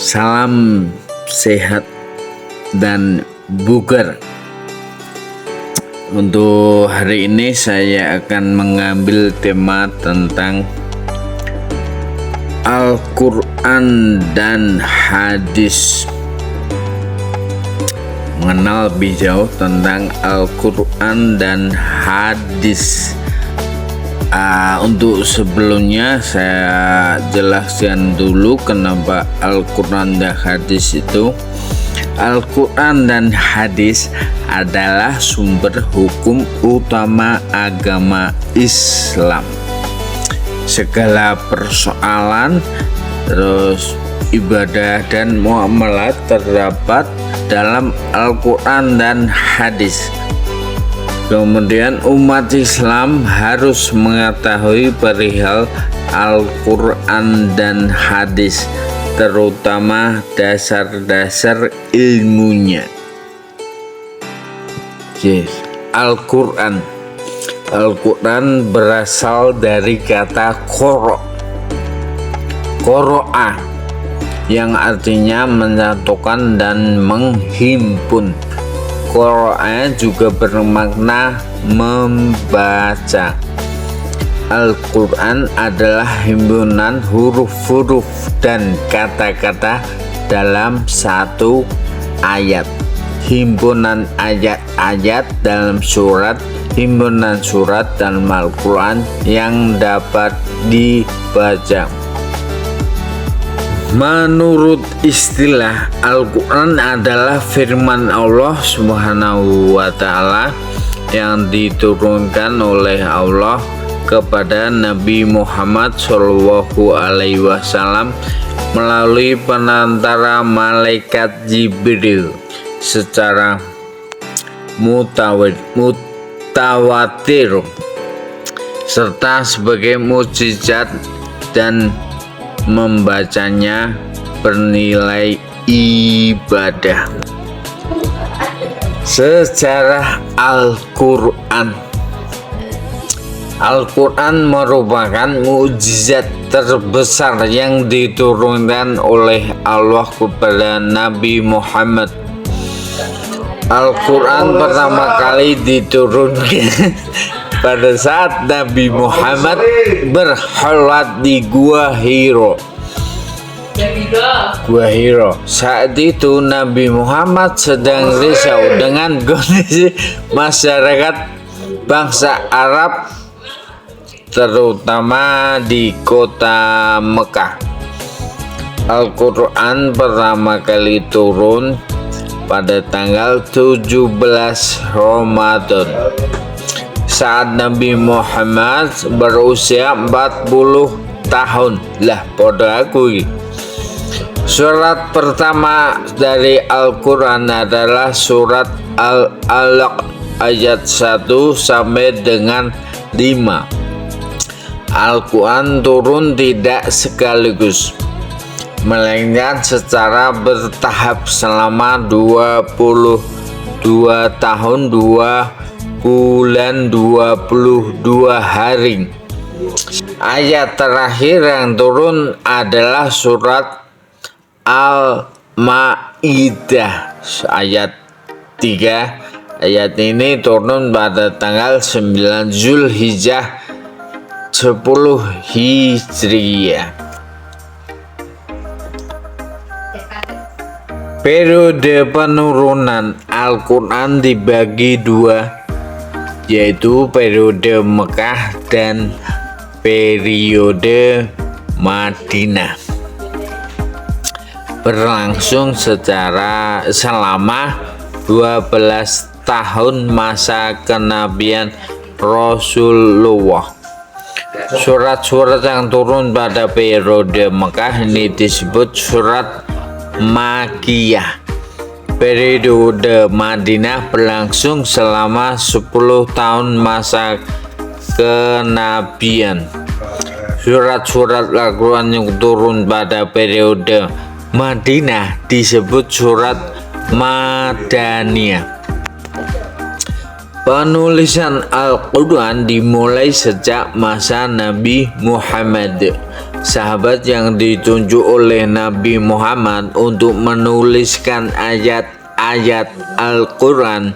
Salam sehat dan bugar. Untuk hari ini saya akan mengambil tema tentang Al-Quran dan hadis. Mengenal lebih jauh tentang Al-Quran dan hadis. Untuk sebelumnya saya jelaskan dulu kenapa Al-Quran dan hadis itu. Al-Quran dan hadis adalah sumber hukum utama agama Islam. Segala persoalan terus ibadah dan muamalat terdapat dalam Al-Quran dan hadis. Kemudian umat Islam harus mengetahui perihal Al-Quran dan hadis, terutama dasar-dasar ilmunya. Al-Quran berasal dari kata qoro'a yang artinya menyatukan dan menghimpun. Qoro'a juga bermakna membaca. Al-Quran adalah himpunan huruf-huruf dan kata-kata dalam satu ayat. Himpunan ayat-ayat dalam surat, himpunan surat dalam Al-Quran yang dapat dibaca. Menurut istilah, Al-Quran adalah firman Allah Subhanahu wa Ta'ala yang diturunkan oleh Allah kepada Nabi Muhammad SAW melalui perantara malaikat Jibril secara mutawatir serta sebagai mukjizat, dan membacanya bernilai ibadah. Sejarah Al-Quran merupakan mukjizat terbesar yang diturunkan oleh Allah kepada Nabi Muhammad. Al-Quran pertama kali diturunkan pada saat Nabi Muhammad berkhalwat di Gua Hiro. Saat itu Nabi Muhammad sedang risau dengan kondisi masyarakat bangsa Arab, terutama di kota Mekah. Al-Quran pertama kali turun pada tanggal 17 Ramadan saat Nabi Muhammad berusia 40 tahun. Surat pertama dari Al-Quran adalah surat Al-Alaq ayat 1 sampai dengan 5. Al-Quran turun tidak sekaligus, melainkan secara bertahap selama 22 tahun 2 bulan 22 hari. Ayat terakhir yang turun adalah surat Al-Ma'idah ayat 3. Ayat ini turun pada tanggal 9 Zulhijjah 10 Hijriyah. Periode penurunan Al-Quran dibagi dua, yaitu periode Mekah dan periode Madinah. Berlangsung selama 12 tahun masa kenabian Rasulullah. Surat-surat yang turun pada periode Mekah ini disebut surat Makkiyah. Periode Madinah berlangsung selama 10 tahun masa kenabian. Surat-surat Al-Quran yang turun pada periode Madinah disebut surat Madaniyah. Penulisan Al-Quran dimulai sejak masa Nabi Muhammad. sahabat yang ditunjuk oleh Nabi Muhammad untuk menuliskan ayat-ayat Al-Quran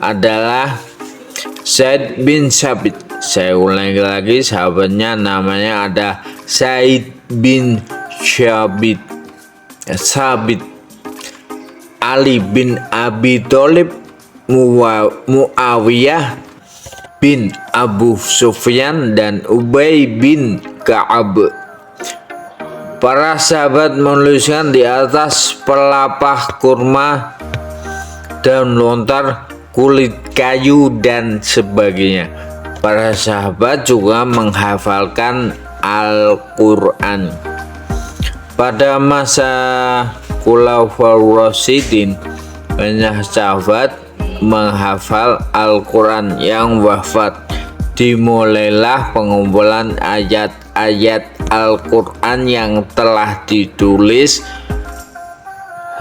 adalah Zaid bin Sabit. Saya ulangi lagi, sahabatnya namanya ada Zaid bin Sabit. Ali bin Abi Thalib, Muawiyah bin Abu Sufyan, dan Ubay bin Ka'ab. Para sahabat menuliskan di atas pelepah kurma, daun lontar, kulit kayu, dan sebagainya. Para sahabat juga menghafalkan Al-Quran. Pada masa Khulafaur Rasyidin, banyak sahabat menghafal Al-Quran yang wafat. Dimulailah pengumpulan ayat-ayat Al-Quran yang telah ditulis.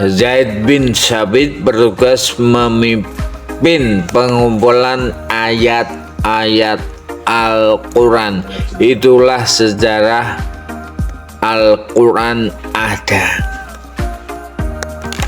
Zaid bin Sabit bertugas memimpin pengumpulan ayat-ayat Al-Quran. Itulah sejarah Al-Quran ada.